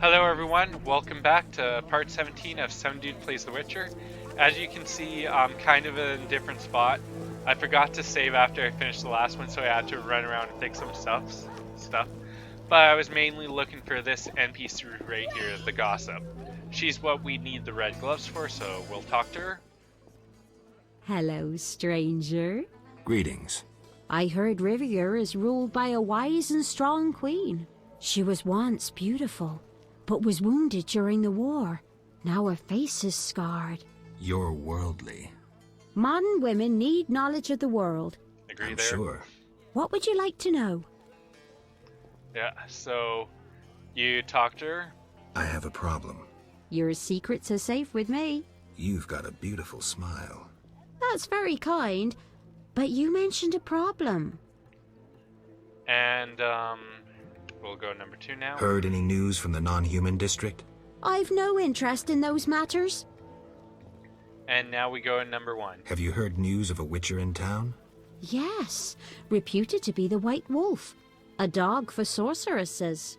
Hello everyone, welcome back to part 17 of SomeDudePlays The Witcher. As you can see, I'm kind of in a different spot. I forgot to save after I finished the last one, so I had to run around and fix some stuff. But I was mainly looking for this NPC right here, the Gossip. She's what we need the red gloves for, so we'll talk to her. Hello, stranger. Greetings. I heard Rivian is ruled by a wise and strong queen. She was once beautiful, but was wounded during the war. Now her face is scarred. You're worldly. Modern women need knowledge of the world. Agree I'm there? sure. What would you like to know? Yeah, so you talked to her? I have a problem. Your secrets are safe with me. You've got a beautiful smile. That's very kind, but you mentioned a problem. And, we'll go number 2 now. Heard any news from the non-human district? I've no interest in those matters. And now we go in number 1. Have you heard news of a witcher in town? Yes, reputed to be the White Wolf, a dog for sorceresses.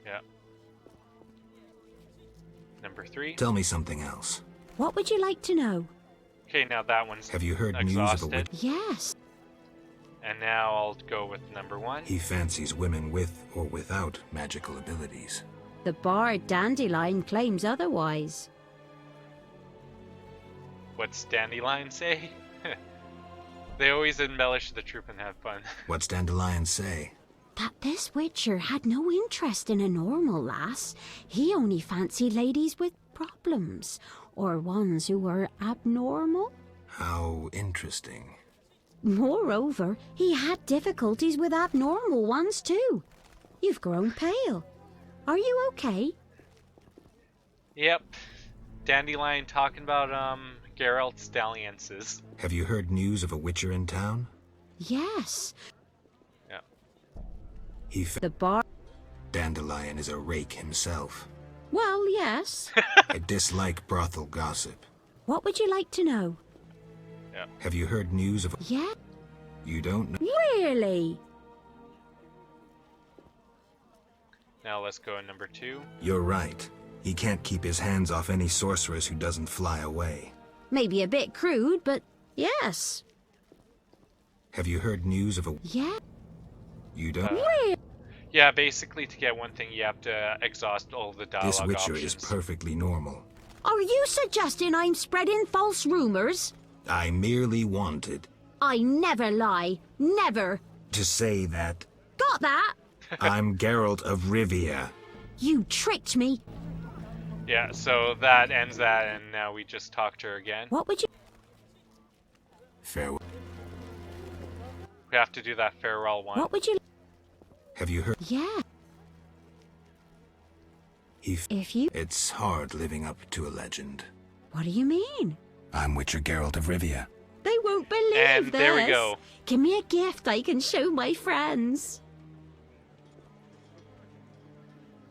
Yeah. Number 3. Tell me something else. What would you like to know? Okay, now that one's Have you heard exhausted. news of a witcher? Yes. And now I'll go with number 1. He fancies women with or without magical abilities. The bard Dandelion claims otherwise. What's Dandelion say? They always embellish the truth and have fun. What's Dandelion say? That this witcher had no interest in a normal lass. He only fancied ladies with problems, or ones who were abnormal. How interesting. Moreover, he had difficulties with abnormal ones too. You've grown pale. Are you okay? Yep. Dandelion talking about, Geralt's dalliances. Have you heard news of a witcher in town? Yes. Yeah. The bard... Dandelion is a rake himself. Well, yes. I dislike brothel gossip. What would you like to know? Yeah. Have you heard news of... Yeah? You don't know? Really? Now let's go in number 2. You're right. He can't keep his hands off any sorceress who doesn't fly away. Maybe a bit crude, but yes. Have you heard news of a... Yeah? You don't? Yeah, basically to get one thing you have to exhaust all the dialogue This witcher options. is perfectly normal. Are you suggesting I'm spreading false rumors? I merely wanted I never lie. Never. to say that Got that? I'm Geralt of Rivia. You tricked me. Yeah, so that ends that, and now we just talk to her again. What would you... Farewell. We have to do that farewell one. What would you... Have you heard? Yeah. If you... It's hard living up to a legend. What do you mean? I'm Witcher Geralt of Rivia. They won't believe And this. there we go. Give me a gift I can show my friends.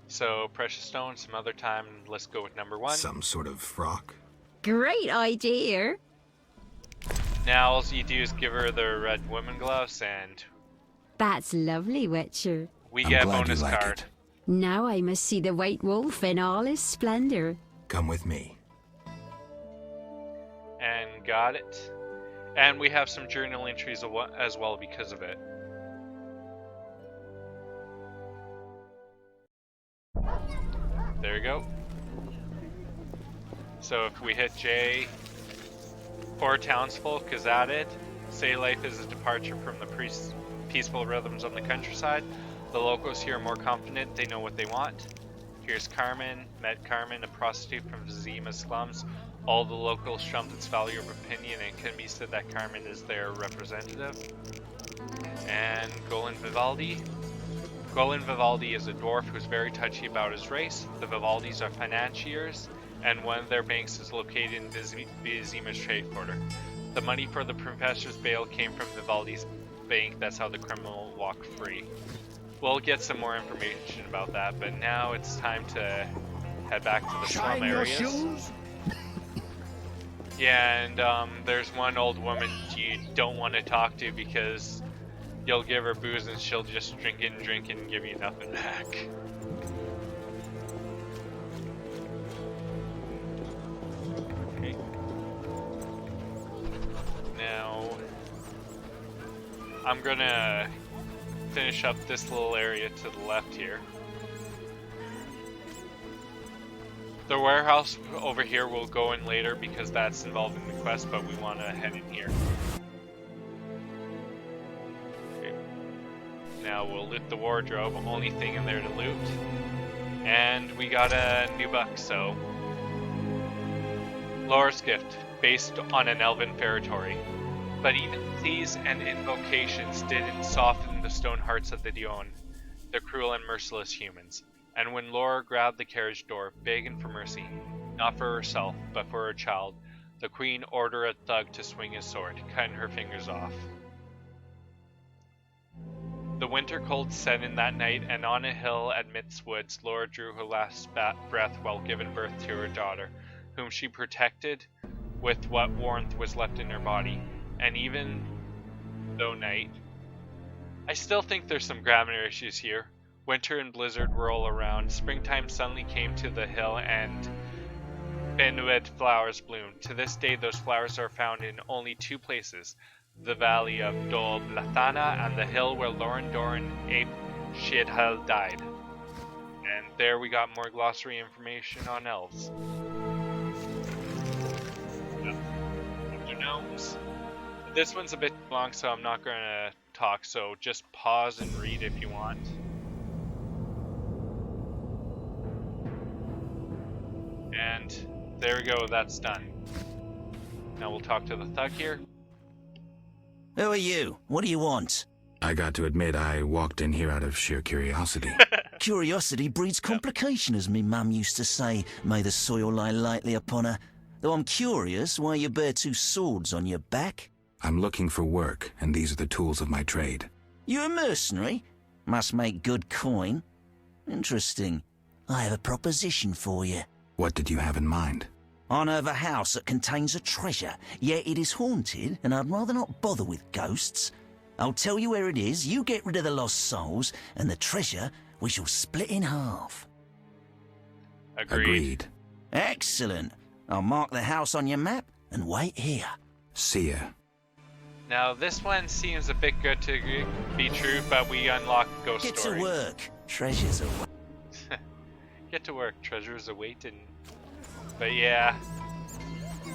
So, Precious Stone, some other time, let's go with number 1. Some sort of frock. Great idea. Now all you do is give her the red woman gloves, and That's lovely, Witcher. we I'm get a glad you bonus like card. it. Now I must see the White Wolf in all his splendor. Come with me. And got it. And we have some journal entries as well because of it. There we go. So if we hit J, poor townsfolk is added. Say life is a departure from the peaceful rhythms on the countryside. The locals here are more confident, they know what they want. Here's Carmen. Met Carmen, a prostitute from Vizima slums. All the locals trumpets value of opinion, and it can be said that Carmen is their representative. And Golan Vivaldi. Golan Vivaldi is a dwarf who's very touchy about his race. The Vivaldis are financiers, and one of their banks is located in Vizima's trade quarter. The money for the professor's bail came from Vivaldi's bank. That's how the criminal walked free. We'll get some more information about that, but now it's time to head back to the slum areas. Yeah, and there's one old woman you don't want to talk to because you'll give her booze and she'll just drink and give you nothing back. I'm gonna finish up this little area to the left here. The warehouse over here will go in later because that's involved in the quest, but we want to head in here. Okay. Now we'll loot the wardrobe, only thing in there to loot. And we got a new buck, so... Lara's gift, based on an elven feretory. But even these and invocations didn't soften the stone hearts of the Dion, the cruel and merciless humans. And when Lara grabbed the carriage door, begging for mercy, not for herself, but for her child, the queen ordered a thug to swing his sword, cutting her fingers off. The winter cold set in that night, and on a hill amidst woods, Lara drew her last breath while giving birth to her daughter, whom she protected with what warmth was left in her body. And even though night, I still think there's some grammar issues here. Winter and blizzard were all around. Springtime suddenly came to the hill and Benued flowers bloomed. To this day, those flowers are found in only two places, the valley of Dol Blathana and the hill where Lauren Doran Ape Shidhal died. And there we got more glossary information on elves. After gnomes. This one's a bit long, so I'm not going to talk, so just pause and read if you want. And there we go, that's done. Now we'll talk to the thug here. Who are you? What do you want? I got to admit, I walked in here out of sheer curiosity. Curiosity breeds complication, as me mum used to say. May the soil lie lightly upon her. Though I'm curious why you bear two swords on your back. I'm looking for work, and these are the tools of my trade. You a mercenary? Must make good coin. Interesting. I have a proposition for you. What did you have in mind? I know of a house that contains a treasure, yet it is haunted, and I'd rather not bother with ghosts. I'll tell you where it is, you get rid of the lost souls, and the treasure we shall split in half. Agreed. Excellent. I'll mark the house on your map and wait here. See ya. Now this one seems a bit good to be true, but we unlock ghost Get story. to work. Treasures away. Get to work. Treasures awaiting. But yeah,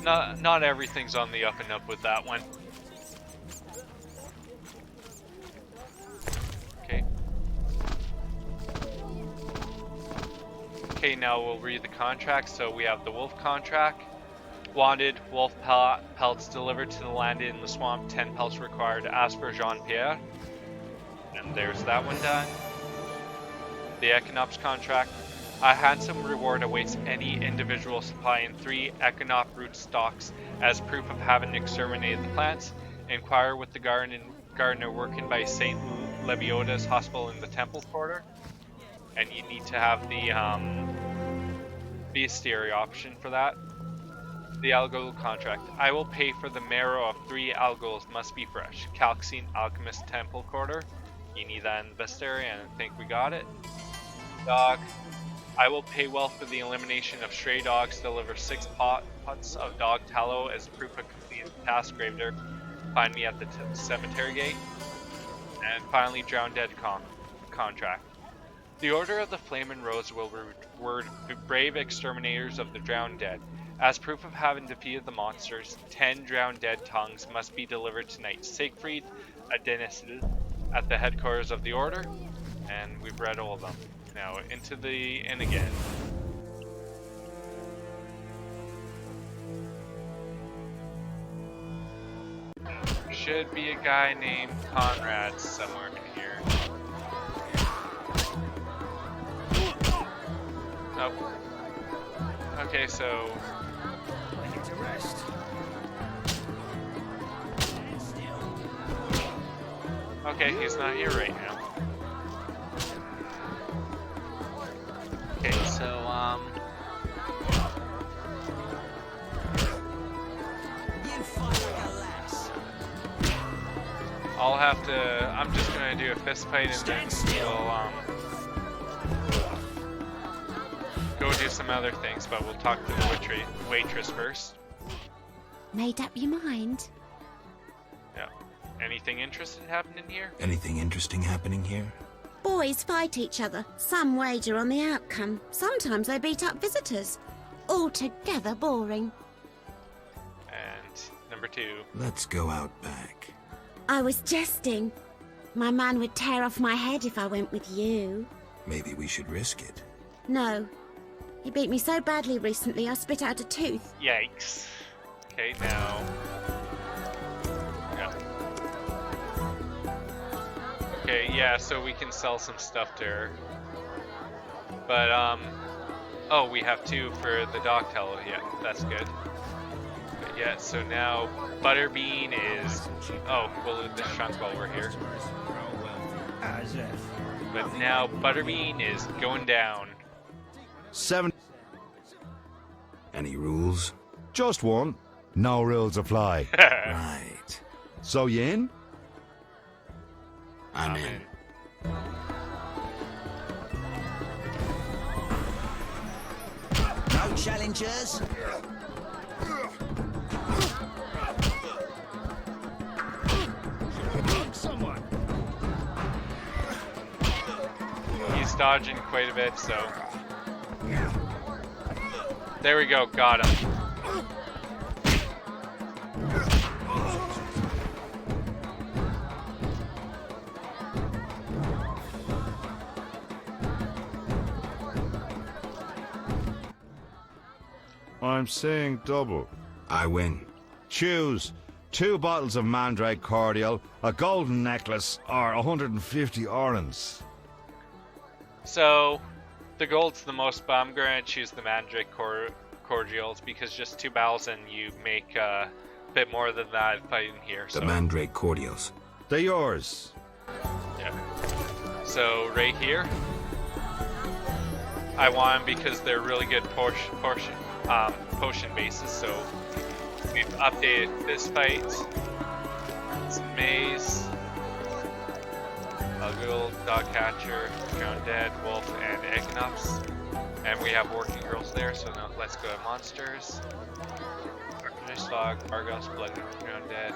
not everything's on the up and up with that one. Okay. Okay, now we'll read the contract. So we have the wolf contract. Wanted, wolf pelts delivered to the land in the swamp, 10 pelts required, as per Jean-Pierre. And there's that one done. The Echinops Contract. A handsome reward awaits any individual supplying 3 Echinop root stalks as proof of having exterminated the plants. Inquire with the gardener working by St. Lebioda's hospital in the Temple Quarter. And you need to have the bestiary option for that. The Alghoul Contract. I will pay for the marrow of 3 Alghouls, must be fresh. Calcine Alchemist Temple Quarter. You need that in the bestiary, and I think we got it. Dog. I will pay well for the elimination of stray dogs. Deliver 6 pots of dog tallow as proof of completed task. Gravedigger. Find me at the cemetery gate. And finally, Drowned Dead Contract. The Order of the Flamin' Rose will reward brave exterminators of the drowned dead. As proof of having defeated the monsters, 10 drowned dead tongues must be delivered tonight. Siegfried, a dentist at the headquarters of the Order. And we've read all of them. Now into the inn again. Should be a guy named Conrad somewhere in here. Nope. Okay, so I need to rest. okay, he's not here right now. Okay, so I'll have to. I'm just gonna do a fist fight and then we'll go do some other things, but we'll talk to the waitress first. Made up your mind? Yeah. Anything interesting happening here? Anything interesting happening here? Boys fight each other. Some wager on the outcome. Sometimes they beat up visitors. Altogether boring. And number 2. Let's go out back. I was jesting. My man would tear off my head if I went with you. Maybe we should risk it. No. He beat me so badly recently I spit out a tooth. Yikes. Okay, now... Yeah. Okay, yeah, so we can sell some stuff to her. But, oh, we have 2 for the Dogtail. Yeah, that's good. But yeah, so now Butterbean is... Oh, we'll loot this chunk while we're here. As if. But now Butterbean is going down. 7. Any rules? Just one. No rules apply. Right. So you in? I'm in. No challengers? Someone. He's dodging quite a bit, so... There we go, got him. I'm saying double. I win. Choose 2 bottles of Mandrake cordial, a golden necklace, or 150 orens. So, the gold's the most, but I'm going to choose the Mandrake cordials because just 2 battles and you make a bit more than that fighting here. The So, Mandrake cordials. They're yours. yeah. So, right here, I want them because they're really good potion bases. So, we've updated Fistfight, Maze, Alghoul, Dogcatcher, Drowned Dead, Wolf, and Echinops. And we have working girls there, so now let's go to monsters. Finish Dog, Argos, Blood, Drowned Dead.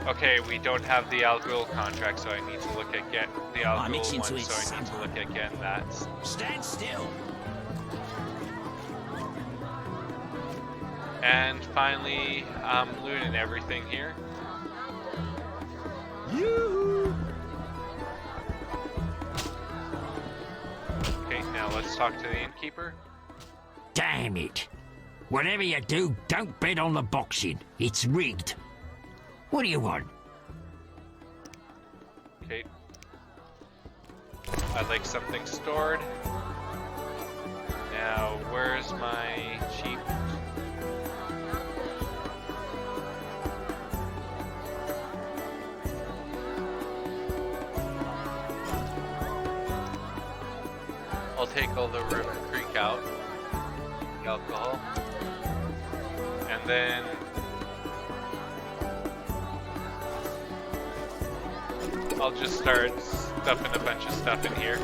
Okay, we don't have the Alghoul contract, so I need to look at getting the I'm Alghoul itching one, to eat so I need to look at getting that. Stand still. And finally, I'm looting everything here. You. Okay, now let's talk to the innkeeper. Damn it. Whatever you do, don't bet on the boxing. It's rigged. What do you want? Okay. I'd like something stored. Now, where's my cheap? I'll take all the Rivian Kreik out. The alcohol. And then... I'll just start stuffing a bunch of stuff in here.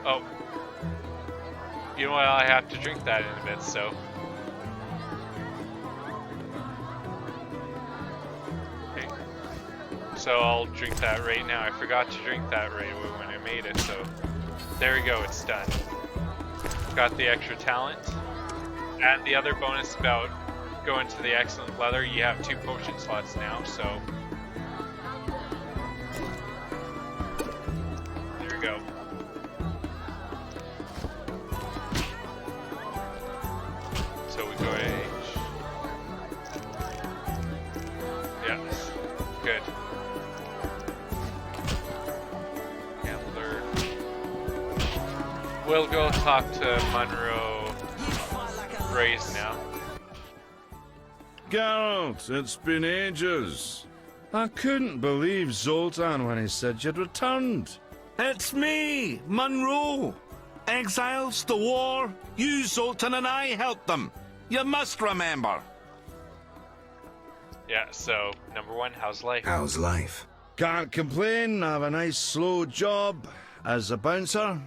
Oh. You know what? I have to drink that in a bit, so... So I'll drink that right now. I forgot to drink that right when I made it, so there we go, it's done. Got the extra talent. And the other bonus about going to the excellent leather, you have 2 potion slots now, so there we go. So we go H. Yes, good. We'll go talk to Monroe Grace now. Geralt, it's been ages. I couldn't believe Zoltan when he said you'd returned. It's me, Monroe. Exiles, the war, you, Zoltan, and I helped them. You must remember. Yeah, so, number one, how's life? How's life? Can't complain. I have a nice slow job as a bouncer.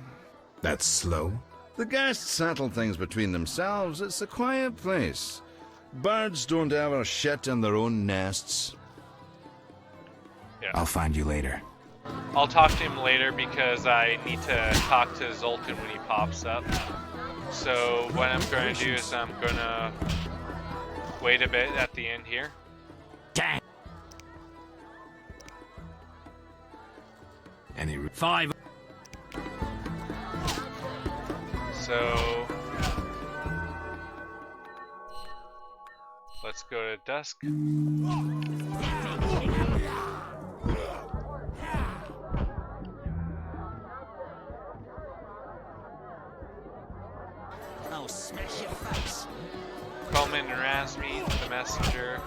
That's slow. The guests settle things between themselves. It's a quiet place. Birds don't ever shit in their own nests. Yeah. I'll find you later. I'll talk to him later because I need to talk to Zoltan when he pops up. So what I'm going to do is I'm going to wait a bit at the end here. Damn. Any 5. So let's go to Dusk. I'll smash your face. Coleman and Razmi, the messenger.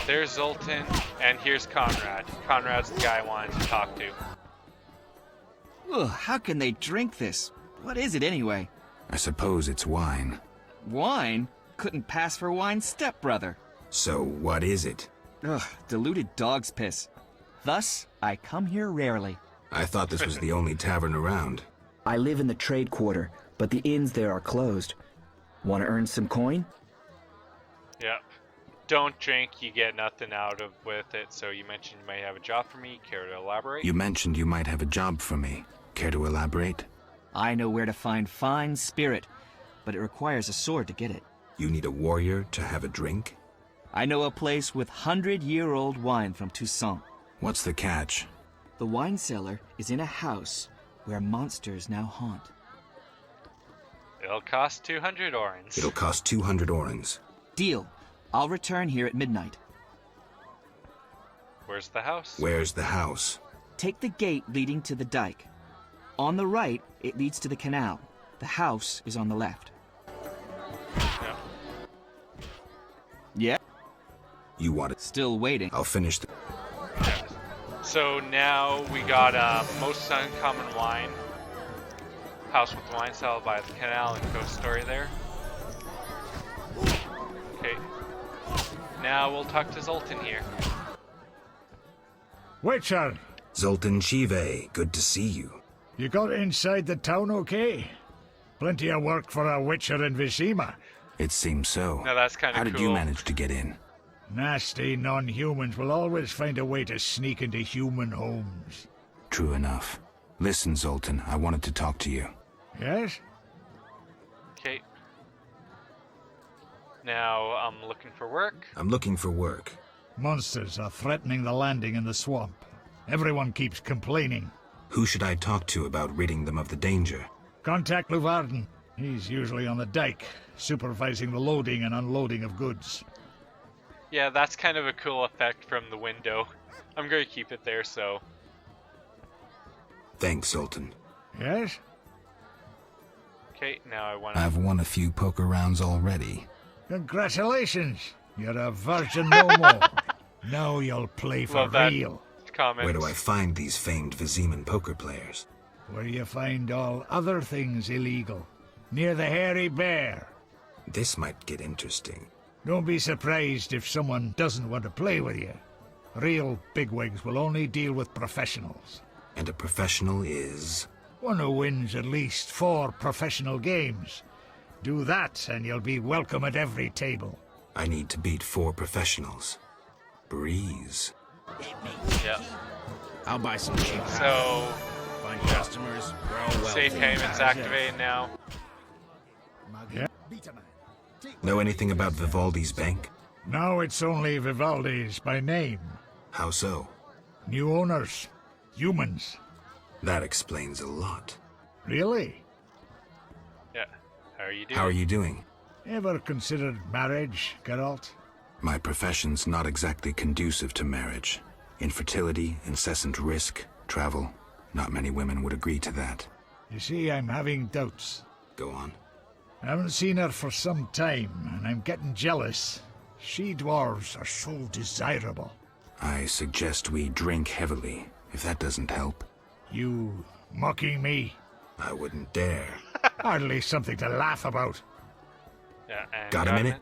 There's Zoltan, and here's Conrad. Conrad's the guy I wanted to talk to. Ugh, how can they drink this? What is it anyway? I suppose it's wine. Wine? Couldn't pass for wine's stepbrother. So what is it? Ugh, diluted dog's piss. Thus, I come here rarely. I thought this was the only tavern around. I live in the trade quarter, but the inns there are closed. Want to earn some coin? Yep. Don't drink, you get nothing out of with it. So you mentioned you might have a job for me. Care to elaborate? You mentioned you might have a job for me. Care to elaborate? I know where to find fine spirit, but it requires a sword to get it. You need a warrior to have a drink? I know a place with 100-year-old wine from Toussaint. What's the catch? The wine cellar is in a house where monsters now haunt. It'll cost 200 orens. It'll cost 200 orens. Deal. I'll return here at midnight. Where's the house? Where's the house? Take the gate leading to the dike. On the right, it leads to the canal. The house is on the left. No. Yeah? You want it? Still waiting. I'll finish the... Yeah. So now we got most uncommon wine. House with wine cellar by the canal and ghost story there. Okay. Now we'll talk to Zoltan here. Witcher, Zoltan Shive, good to see you. you got inside the town okay? Plenty of work for a witcher in Vizima. It seems so. Now that's kind of How cool. did you manage to get in? Nasty non-humans will always find a way to sneak into human homes. True enough. Listen, Zoltan, I wanted to talk to you. Yes? Okay. Now I'm looking for work. I'm looking for work. Monsters are threatening the landing in the swamp. Everyone keeps complaining. Who should I talk to about ridding them of the danger? Contact Luvarden. He's usually on the dike, supervising the loading and unloading of goods. Yeah, that's kind of a cool effect from the window. I'm going to keep it there, so... Thanks, Zoltan. Yes? Okay, now I want to... I've won a few poker rounds already. Congratulations! You're a virgin no more. Now you'll play for Love that real. comment. Where do I find these famed Viziman poker players? Where you find all other things illegal. Near the hairy bear. This might get interesting. Don't be surprised if someone doesn't want to play with you. Real bigwigs will only deal with professionals. And a professional is... One who wins at least 4 professional games. Do that and you'll be welcome at every table. I need to beat 4 professionals. Breeze. Yeah. I'll buy some cheap So, Find customers, grow wealthy. safe payments activated now. Yeah. Know anything about Vivaldi's bank? Now it's only Vivaldi's by name. How so? New owners. Humans. That explains a lot. Really? Yeah. How are you doing? How are you doing? Ever considered marriage, Geralt? My profession's not exactly conducive to marriage. Infertility, incessant risk, travel. Not many women would agree to that. You see, I'm having doubts. Go on. I haven't seen her for some time, and I'm getting jealous. She-dwarves are so desirable. I suggest we drink heavily, if that doesn't help. You mocking me? I wouldn't dare. Hardly something to laugh about. Yeah, and Got a minute?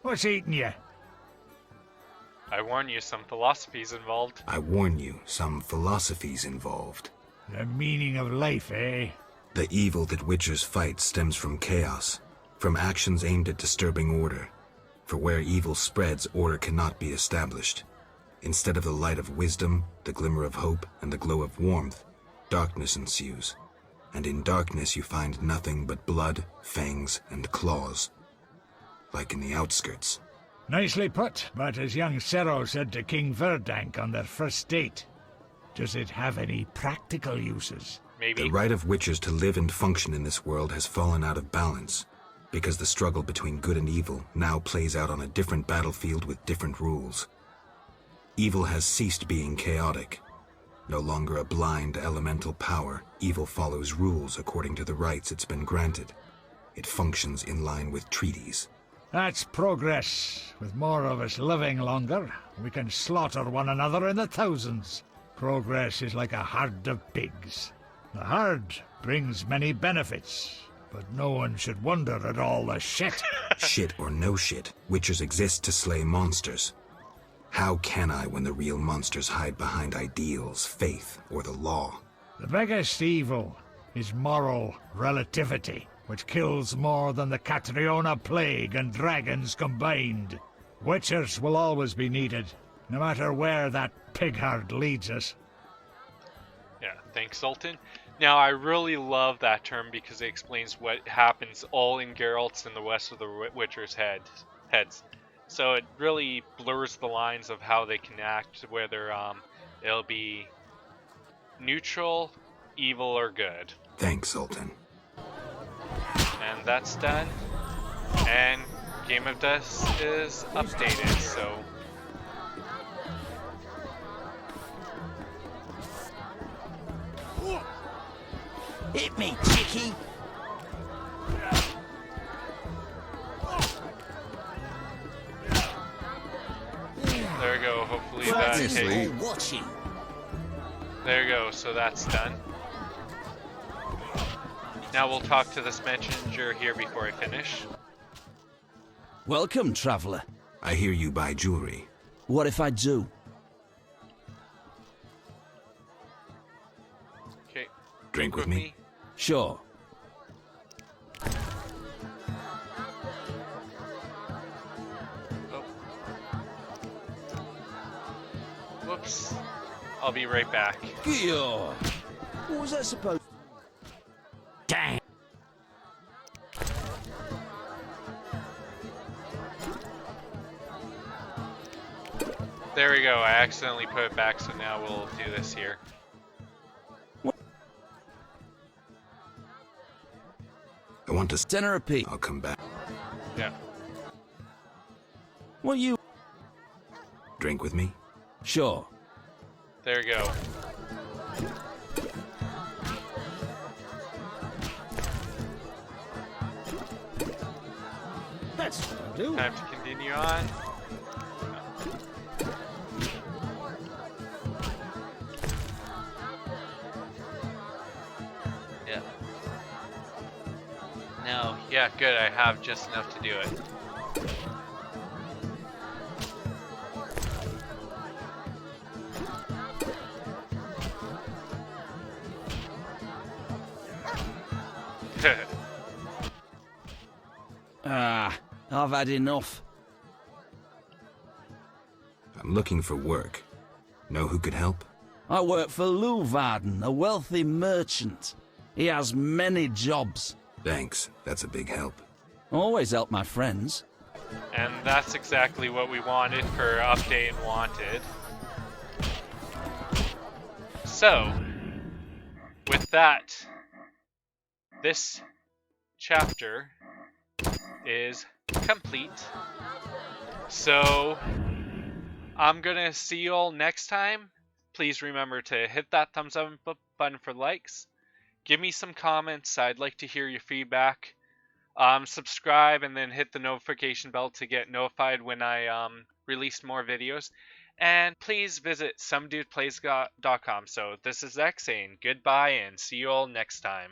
What's eating you? I warn you, some philosophy's involved. I warn you, some philosophy's involved. The meaning of life, eh? The evil that witchers fight stems from chaos, from actions aimed at disturbing order. For where evil spreads, order cannot be established. Instead of the light of wisdom, the glimmer of hope, and the glow of warmth, darkness ensues. And in darkness you find nothing but blood, fangs, and claws. Like in the outskirts. Nicely put, but as young Sero said to King Verdank on their first date, does it have any practical uses? Maybe. The right of witchers to live and function in this world has fallen out of balance, because the struggle between good and evil now plays out on a different battlefield with different rules. Evil has ceased being chaotic. No longer a blind elemental power, evil follows rules according to the rights it's been granted. It functions in line with treaties. That's progress. With more of us living longer, we can slaughter one another in the thousands. Progress is like a herd of pigs. The herd brings many benefits, but no one should wonder at all the shit. Shit or no shit, witchers exist to slay monsters. How can I when the real monsters hide behind ideals, faith, or the law? The biggest evil is moral relativity, which kills more than the Catriona plague and dragons combined. Witchers will always be needed, no matter where that pig herd leads us. Yeah, thanks, Zoltan. Now, I really love that term because it explains what happens all in Geralt's and the West of the Witcher's heads. So it really blurs the lines of how they can act, whether it'll be neutral, evil, or good. Thanks, Zoltan. And that's done. And Game of Death is updated, so... Hit me, chickie! There we go, hopefully Practice that takes... or watching. There you go, so that's done. Now we'll talk to this messenger here before I finish. Welcome, traveller. I hear you buy jewelry. What if I do? Okay. Drink with me? Sure. Oh. Whoops. I'll be right back. Gyo. What was that supposed? Damn. There we go, I accidentally put it back, so now we'll do this here. I want to... Dinner a piece. I'll come back. Yeah. What you? Drink with me? Sure. There you go. That's what I'll do. Time to continue on. Yeah. No, yeah, good. I have just enough to do it. I've had enough. I'm looking for work. Know who could help? I work for Luvarden, a wealthy merchant. He has many jobs. Thanks, that's a big help. Always help my friends. And that's exactly what we wanted for Update and Wanted. So, with that, this chapter is complete. So, I'm gonna see you all next time. Please remember to hit that thumbs up button for likes. Give me some comments. I'd like to hear your feedback. Subscribe and then hit the notification bell to get notified when I release more videos. And please visit SomeDudePlays.com. So this is X saying goodbye and see you all next time.